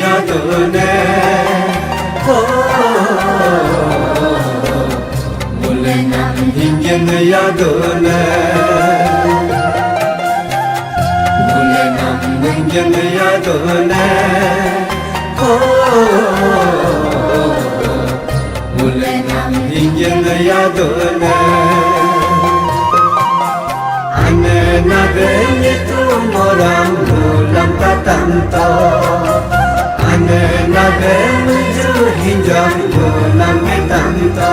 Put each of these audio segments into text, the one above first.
yadone mule nam hingin yadone mule nam hingin yadone mule nam hingin yadone ane na beni tu moram mulam katanto ane na beni ju hinjam mulam metanto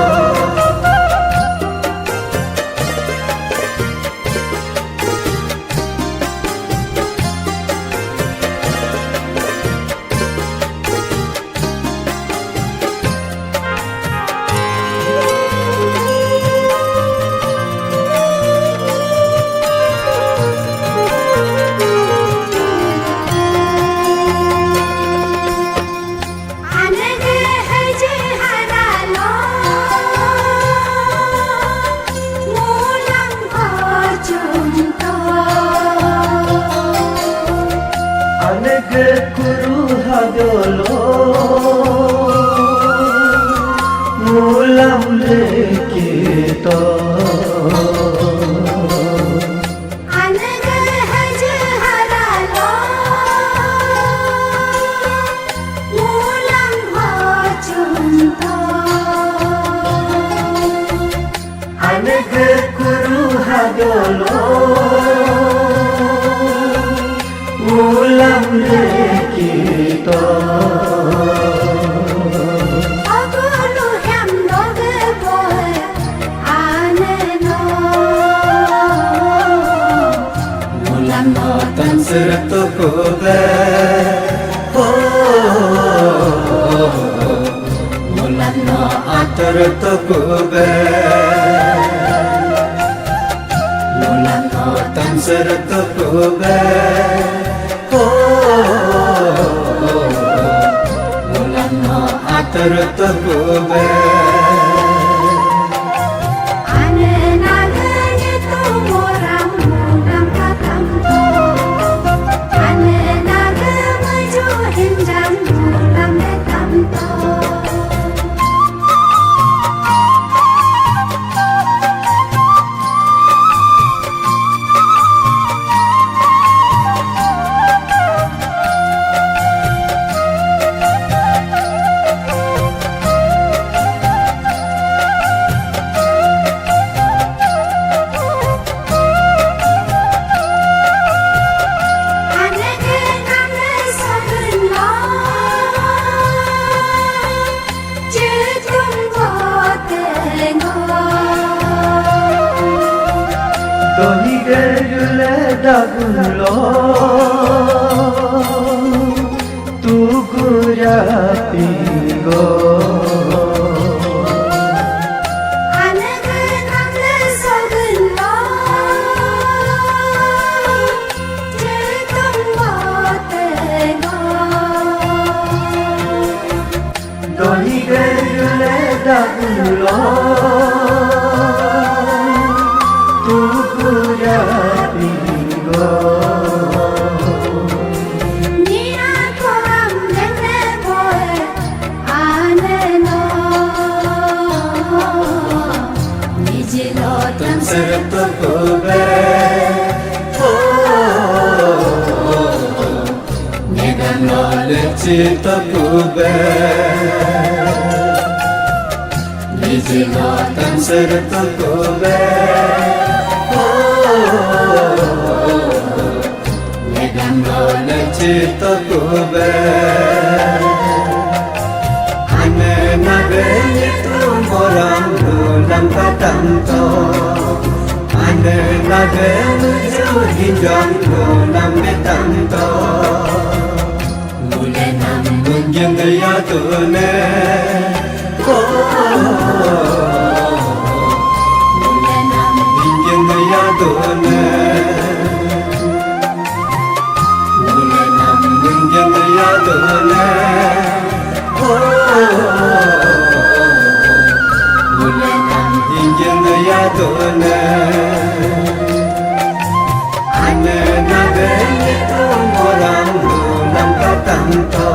Kuru hadolo mulam lekito anege haje haralo mulam hojunto anege kuru hadolo mulam lekito agulu hem loge boy aneno mulam no tan serato kobe mulam no atar to kobe mulam no tan serato kobe mulam no atar to kobe Donigerle dagunlo tu gurapingo anege namle sogunlo jetum botego Donigerle dagunlo Nina koram denge boy aneno nijilo tan serato kobe negan no lecito kobe nijilo tan serato kobe negan no lecito kobe ane na beni tu moram mulam katanto ane na beni ju hinjam mulam metanto mule nam hingin yadone mule nam hingin yadone mule nam hingin yadone mule nam hingin yadone ane na beni tu moram mulam katanto